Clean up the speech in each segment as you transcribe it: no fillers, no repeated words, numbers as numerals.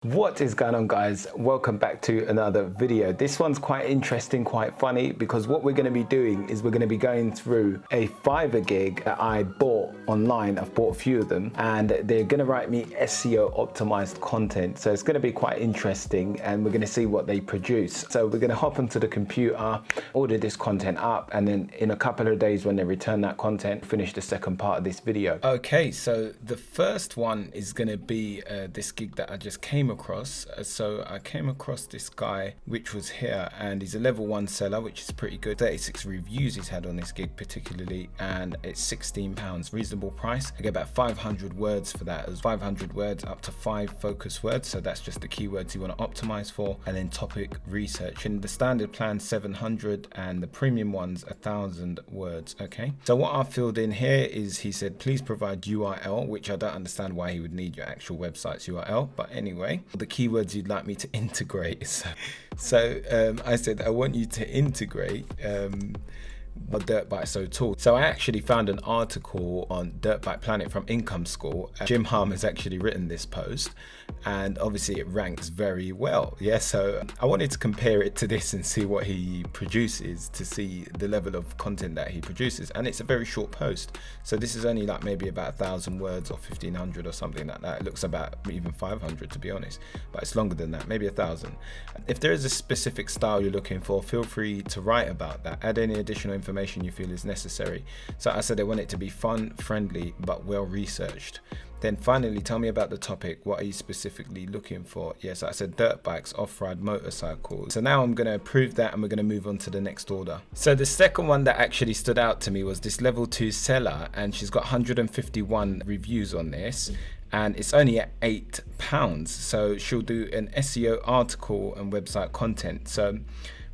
What is going on, guys? Welcome back to another video. This one's quite interesting, quite funny, because what we're going to be doing is we're going to be going through a Fiverr gig that I bought online. I've bought a few of them and they're going to write me SEO optimized content. So it's going to be quite interesting and we're going to see what they produce. So we're going to hop onto the computer, order this content up, and then in a couple of days when they return that content, finish the second part of this video. Okay, so the first one is going to be this gig that I just came across. So I came across this guy which was here, and he's a level 1 seller, which is pretty good. 36 reviews he's had on this gig particularly, and it's £16, reasonable price. I get about 500 words for that. It was 500 words up to 5 focus words, so that's just the keywords you want to optimize for, and then topic research. And the standard plan 700 and the premium one's 1,000 words. Okay, so what I filled in here is he said please provide URL, which I don't understand why he would need your actual website's URL, but anyway, the keywords you'd like me to integrate. So I said I want you to integrate Dirt Bike So Tall. So I actually found an article on Dirt Bike Planet from Income School. Jim Harm has actually written this post, and obviously it ranks very well. Yeah, so I wanted to compare it to this and see what he produces, to see the level of content that he produces. And it's a very short post, so this is only like maybe about 1,000 words or 1,500 or something like that. It looks about even 500 to be honest, but it's longer than that, maybe 1,000. If there is a specific style you're looking for, feel free to write about that. Add any additional information you feel is necessary. So I said I want it to be fun, friendly, but well researched. Then finally, tell me about the topic. What are you specifically looking for? Yes, I said dirt bikes, off-road motorcycles. So now I'm going to approve that and we're going to move on to the next order. So the second one that actually stood out to me was this level 2 seller, and she's got 151 reviews on this, and it's only at £8. So she'll do an SEO article and website content. So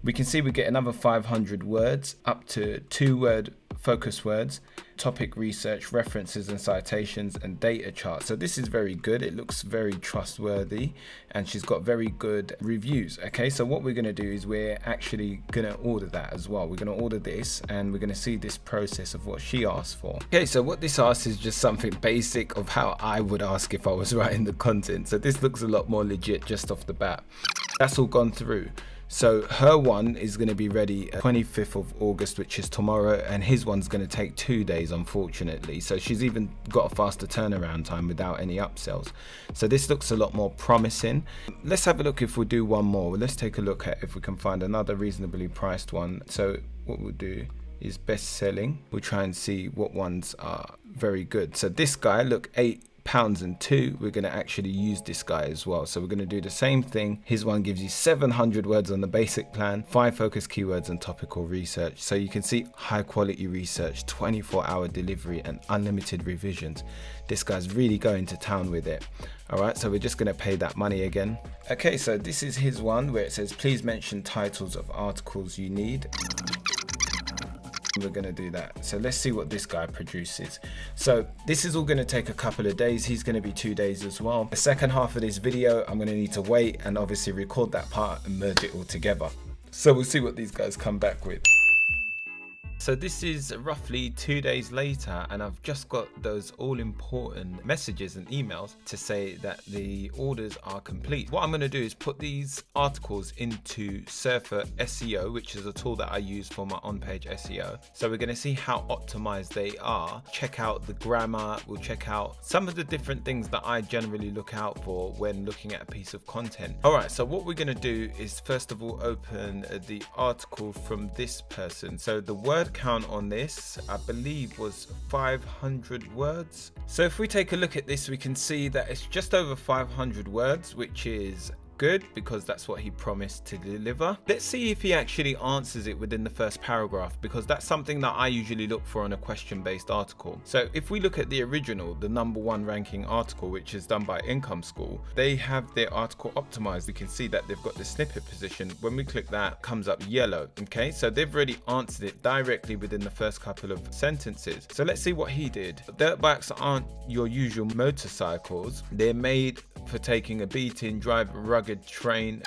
we can see we get another 500 words, up to 2-word focus words, topic research, references and citations, and data charts. So this is very good. It looks very trustworthy, and she's got very good reviews. Okay, so what we're going to do is we're actually going to order that as well. We're going to order this and we're going to see this process of what she asked for. Okay, so what this asks is just something basic of how I would ask if I was writing the content. So this looks a lot more legit just off the bat. That's all gone through. So her one is going to be ready 25th of August, which is tomorrow, and his one's going to take 2 days, unfortunately. So she's even got a faster turnaround time without any upsells. So this looks a lot more promising. Let's have a look if we do one more. Let's take a look at if we can find another reasonably priced one. So what we'll do is best selling. We'll try and see what ones are very good. So this guy, look, £8 and 2. We're going to actually use this guy as well. So we're going to do the same thing. His one gives you 700 words on the basic plan, 5 focus keywords and topical research. So you can see high quality research, 24-hour delivery and unlimited revisions. This guy's really going to town with it. All right, so we're just going to pay that money again. Okay, so this is his one where it says please mention titles of articles you need. We're going to do that. So let's see what this guy produces. So this is all going to take a couple of days. He's going to be 2 days as well. The second half of this video, I'm going to need to wait and obviously record that part and merge it all together. So we'll see what these guys come back with. So this is roughly 2 days later, and I've just got those all important messages and emails to say that the orders are complete. What I'm going to do is put these articles into Fiverr SEO, which is a tool that I use for my on-page SEO. So we're going to see how optimized they are, check out the grammar, we'll check out some of the different things that I generally look out for when looking at a piece of content. All right, so what we're going to do is first of all open the article from this person. So the word count on this, I believe, was 500 words. So if we take a look at this, we can see that it's just over 500 words, which is good because that's what he promised to deliver. Let's see if he actually answers it within the first paragraph, because that's something that I usually look for on a question-based article. So if we look at the original, the #1 ranking article, which is done by Income School, they have their article optimized. We can see that they've got the snippet position. When we click that, it comes up yellow. Okay, so they've already answered it directly within the first couple of sentences. So let's see what he did. Dirt bikes aren't your usual motorcycles. They're made for taking a beating, driving rugged terrain.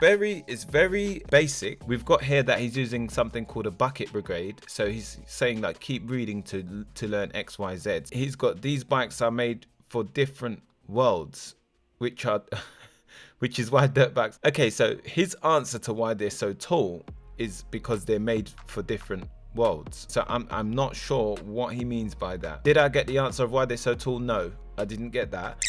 It's very basic. We've got here that he's using something called a bucket brigade. So he's saying like keep reading to learn XYZ. He's got these bikes are made for different worlds. which are which is why dirt bikes. Okay, so his answer to why they're so tall is because they're made for different worlds. So I'm not sure what he means by that. Did I get the answer of why they're so tall? No, I didn't get that.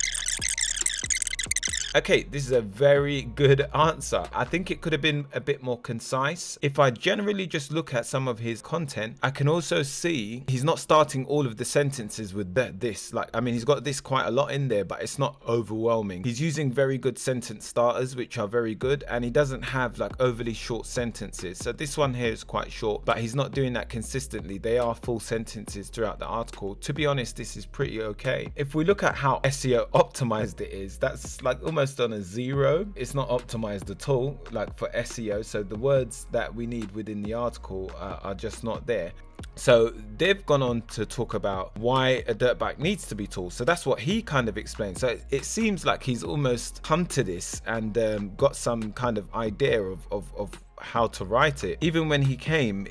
Okay, this is a very good answer. I think it could have been a bit more concise. If I generally just look at some of his content, I can also see he's not starting all of the sentences with this. Like, I mean, he's got this quite a lot in there, but it's not overwhelming. He's using very good sentence starters, which are very good, and he doesn't have like overly short sentences. So this one here is quite short, but he's not doing that consistently. They are full sentences throughout the article. To be honest, this is pretty okay. If we look at how SEO optimized it is, that's like almost on a 0. It's not optimized at all, like for SEO. So the words that we need within the article are just not there. So they've gone on to talk about why a dirt bike needs to be tall. So that's what he kind of explained. So it seems like he's almost come to this and got some kind of idea of how to write it. Even when he came,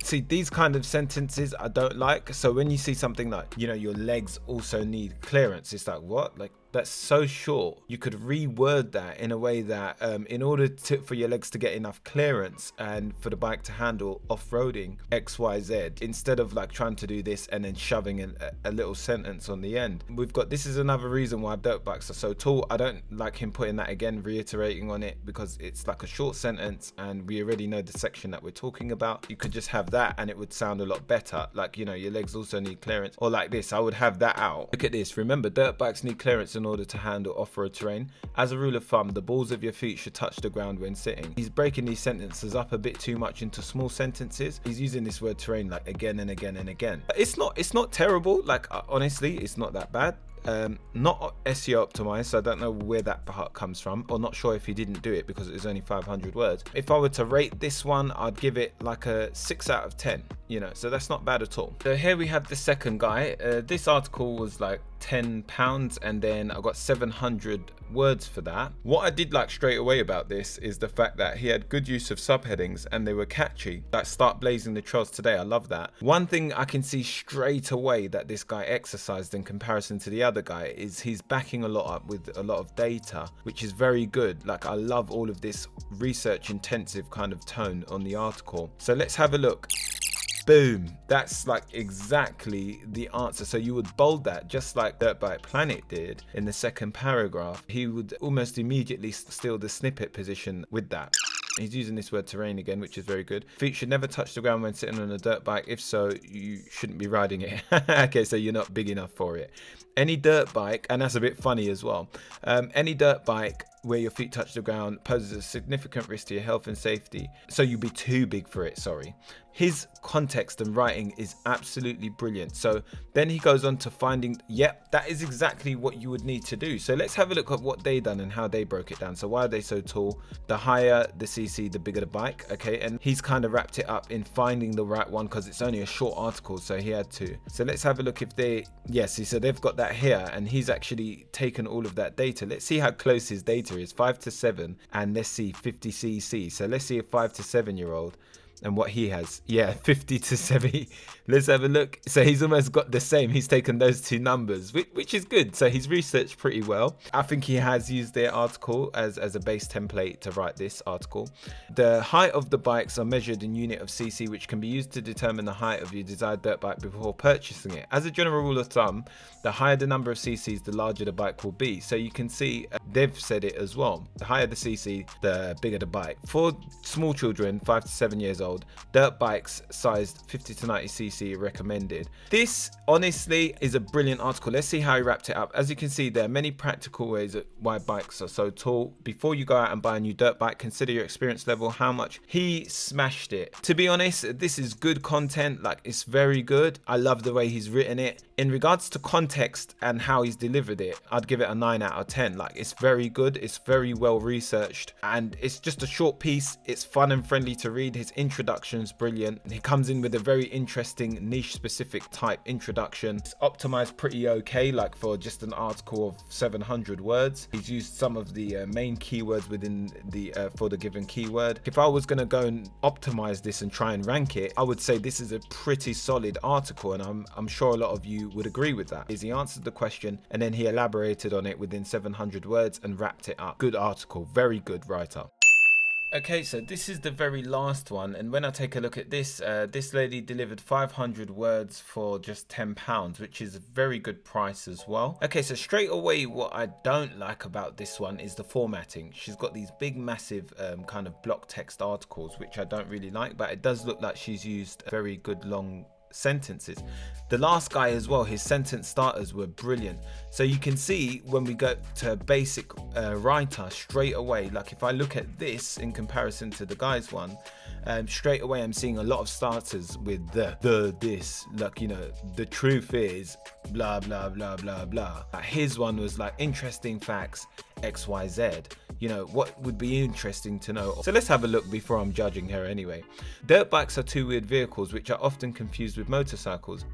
see, these kind of sentences I don't like. So when you see something like, you know, your legs also need clearance, it's like, what? Like, that's so short. You could reword that in a way that in order for your legs to get enough clearance and for the bike to handle off-roading XYZ, instead of like trying to do this and then shoving a little sentence on the end. We've got, this is another reason why dirt bikes are so tall. I don't like him putting that again, reiterating on it, because it's like a short sentence and we already know the section that we're talking about. You could just have that and it would sound a lot better. Like, you know, your legs also need clearance, or like this, I would have that out. Look at this. Remember, dirt bikes need clearance in order to handle off-road terrain. As a rule of thumb, the balls of your feet should touch the ground when sitting. He's breaking these sentences up a bit too much into small sentences. He's using this word terrain like again and again and again. It's not terrible. Like, honestly, it's not that bad. Not SEO optimized, so I don't know where that part comes from, or not sure if he didn't do it because it was only 500 words. If I were to rate this one, I'd give it like a 6 out of 10, you know, so that's not bad at all. So here we have the second guy. This article was like £10 and then I got 700 words for that. What I did like straight away about this is the fact that he had good use of subheadings and they were catchy. Like, start blazing the trails today, I love that. One thing I can see straight away that this guy exercised in comparison to the other guy is he's backing a lot up with a lot of data, which is very good. Like, I love all of this research intensive kind of tone on the article. So let's have a look. Boom, that's like exactly the answer. So you would bold that just like Dirt Bike Planet did in the second paragraph. He would almost immediately steal the snippet position with that. He's using this word terrain again, which is very good. Feet should never touch the ground when sitting on a dirt bike. If so, you shouldn't be riding it. Okay, so you're not big enough for it. Any dirt bike, and that's a bit funny as well, any dirt bike where your feet touch the ground poses a significant risk to your health and safety. So you'd be too big for it, sorry. His context and writing is absolutely brilliant. So then he goes on to finding, yep, that is exactly what you would need to do. So let's have a look at what they done and how they broke it down. So why are they so tall? The higher the CC, the bigger the bike. Okay, and he's kind of wrapped it up in finding the right one because it's only a short article, so he had to. So let's have a look if they, yes, so they've got that here and he's actually taken all of that data. Let's see how close his data is, 5 to 7, and let's see 50 cc. So let's see a 5 to 7 year old and what he has. Yeah, 50 to 70. Let's have a look. So he's almost got the same. He's taken those two numbers, which is good. So he's researched pretty well. I think he has used their article as a base template to write this article. The height of the bikes are measured in unit of cc, which can be used to determine the height of your desired dirt bike before purchasing it. As a general rule of thumb, the higher the number of cc's, the larger the bike will be. So you can see they've said it as well. The higher the cc, the bigger the bike. For small children, 5 to 7 years old, dirt bikes sized 50 to 90 cc recommended. This honestly is a brilliant article. Let's see how he wrapped it up. As you can see, there are many practical ways why bikes are so tall. Before you go out and buy a new dirt bike, consider your experience level, how much. He smashed it. To be honest, this is good content. Like, it's very good. I love the way he's written it. In regards to context and how he's delivered it, I'd give it a 9 out of 10. Like, it's very good. It's very well researched, and it's just a short piece. It's fun and friendly to read. His introduction's brilliant. He comes in with a very interesting niche specific type introduction. It's optimized pretty okay, like for just an article of 700 words. He's used some of the main keywords within the for the given keyword. If I was going to go and optimize this and try and rank it, I would say this is a pretty solid article, and I'm sure a lot of you would agree with that. Is he answered the question and then he elaborated on it within 700 words and wrapped it up. Good article, very good write-up. Okay, so this is the very last one, and when I take a look at this, this lady delivered 500 words for just £10, which is a very good price as well. Okay, so straight away, what I don't like about this one is the formatting. She's got these big, massive kind of block text articles, which I don't really like, but it does look like she's used very good long sentences. The last guy as well, his sentence starters were brilliant. So you can see when we go to basic writer straight away, like if I look at this in comparison to the guy's one, straight away I'm seeing a lot of starters with this, like, you know, the truth is blah blah blah blah blah. His one was like interesting facts XYZ. You know, what would be interesting to know. So let's have a look before I'm judging her anyway. Dirt bikes are two weird vehicles which are often confused with motorcycles.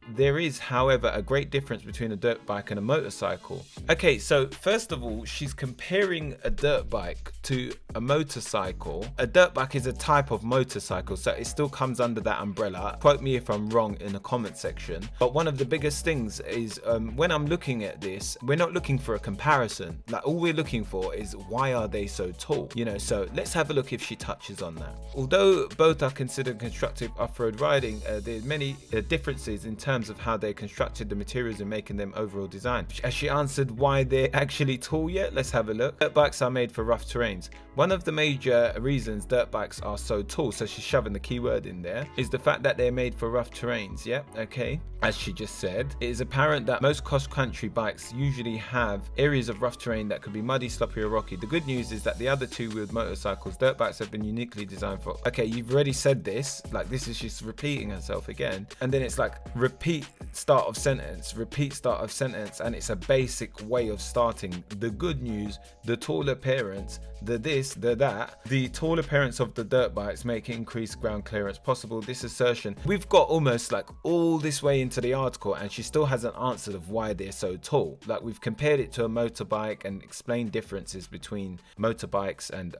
There is, however, a great difference between a dirt bike and a motorcycle. Okay, so first of all, she's comparing a dirt bike to a motorcycle. A dirt bike is a type of motorcycle, so it still comes under that umbrella. Quote me if I'm wrong in the comment section. But one of the biggest things is when I'm looking at this, we're not looking for a comparison. Like, all we're looking for is why are they so tall? You know, so let's have a look if she touches on that. Although both are considered constructive off-road riding, there's many differences in terms of how they constructed the materials and making them overall design. Has she answered why they're actually tall yet? Let's have a look. Dirt bikes are made for rough terrains. One of the major reasons dirt bikes are so tall, so she's shoving the keyword in there, is the fact that they're made for rough terrains. Yeah, okay. As she just said, it is apparent that most cross-country bikes usually have areas of rough terrain that could be muddy, sloppy or rocky. The good news is that the other two-wheeled motorcycles, dirt bikes, have been uniquely designed for. Okay, you've already said this, like this is just repeating herself again, and then it's like repeat start of sentence, repeat start of sentence, and it's a basic way of starting. The good news, the tall appearance, the this, the that, the tall appearance of the dirt bikes make increased ground clearance possible. This assertion, we've got almost like all this way into the article and she still hasn't answered of why they're so tall. Like, we've compared it to a motorbike and explained differences between motorbikes and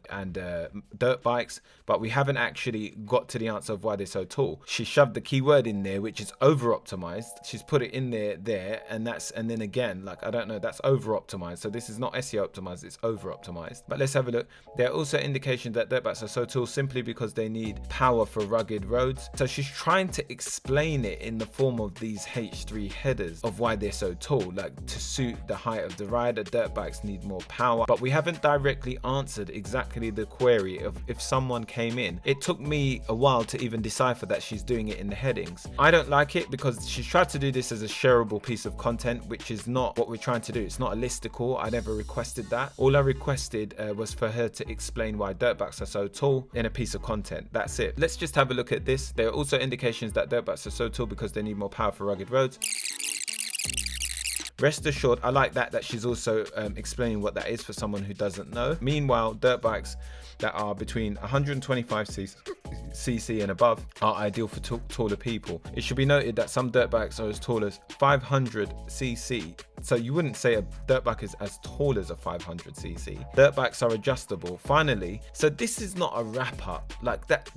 dirt bikes, but we haven't actually got to the answer of why they're so tall. She shoved the keyword in there, which is over optimized. She's put it in there, and then again, like, I don't know, that's over optimized. So this is not SEO optimized, it's over optimized. But let's have a look. There are also indications that dirt bikes are so tall simply because they need power for rugged roads. So she's trying to explain it in the form of these H3 headers of why they're so tall, like to suit the height of the rider. Dirt bikes need more power, but we haven't directly answered exactly the query of if someone came in. It took me a while to even decipher that she's doing it in the headings. I don't like it because she's tried to do this as a shareable piece of content, which is not what we're trying to do. It's not a listicle. I never requested that. All I requested was for her to explain why dirt bikes are so tall in a piece of content. That's it. Let's just have a look at this. There are also indications that dirt bikes are so tall because they need more power for rugged roads. Rest assured, I like that she's also explaining what that is for someone who doesn't know. Meanwhile, dirt bikes that are between 125cc and above are ideal for taller people. It should be noted that some dirt bikes are as tall as 500cc. So you wouldn't say a dirt bike is as tall as a 500cc. Dirt bikes are adjustable. Finally, so this is not a wrap up like that.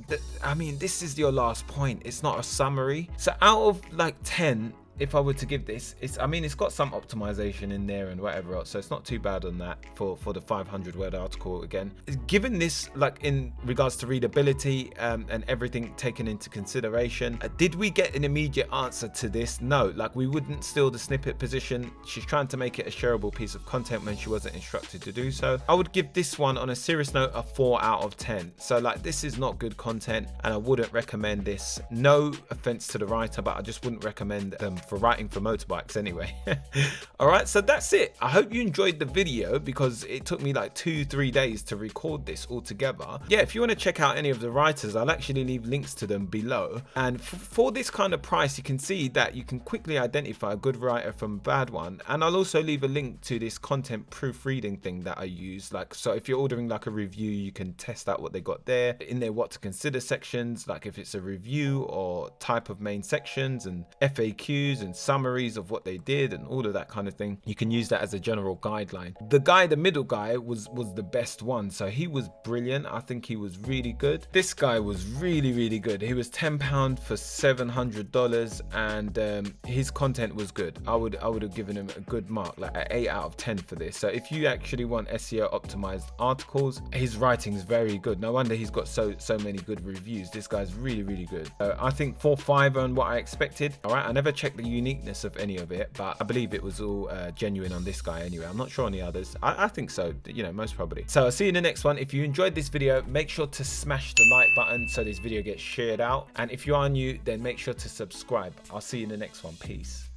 I mean, this is your last point. It's not a summary. So out of like 10, if I were to give this, it's got some optimization in there and whatever else, so it's not too bad on that for the 500 word article. Again, given this, like in regards to readability and everything taken into consideration, did we get an immediate answer to this? No, like we wouldn't steal the snippet position. She's trying to make it a shareable piece of content when she wasn't instructed to do so. I would give this one, on a serious note, a 4 out of 10. So like, this is not good content and I wouldn't recommend this. No offense to the writer, but I just wouldn't recommend them for writing for motorbikes anyway. All right, so that's it. I hope you enjoyed the video because it took me like 2-3 days to record this all together. Yeah, if you want to check out any of the writers, I'll actually leave links to them below. And for this kind of price, you can see that you can quickly identify a good writer from a bad one. And I'll also leave a link to this content proofreading thing that I use. Like, so if you're ordering like a review, you can test out what they got there in their what to consider sections, like if it's a review or type of main sections, and FAQs and summaries of what they did and all of that kind of thing. You can use that as a general guideline. The middle guy was the best one, so he was brilliant. I think he was really good. This guy was really good. He was £10 for $700, and his content was good. I would have given him a good mark, like an 8 out of 10 for this. So if you actually want SEO optimized articles, his writing's very good. No wonder he's got so many good reviews. This guy's really good. I think for Fiverr and what I expected. All right, I never checked the uniqueness of any of it, but I believe it was all genuine on this guy anyway. I'm not sure on the others. I think so, you know, most probably. So I'll see you in the next one. If you enjoyed this video, make sure to smash the like button so this video gets shared out. And if you are new, then make sure to subscribe. I'll see you in the next one. Peace.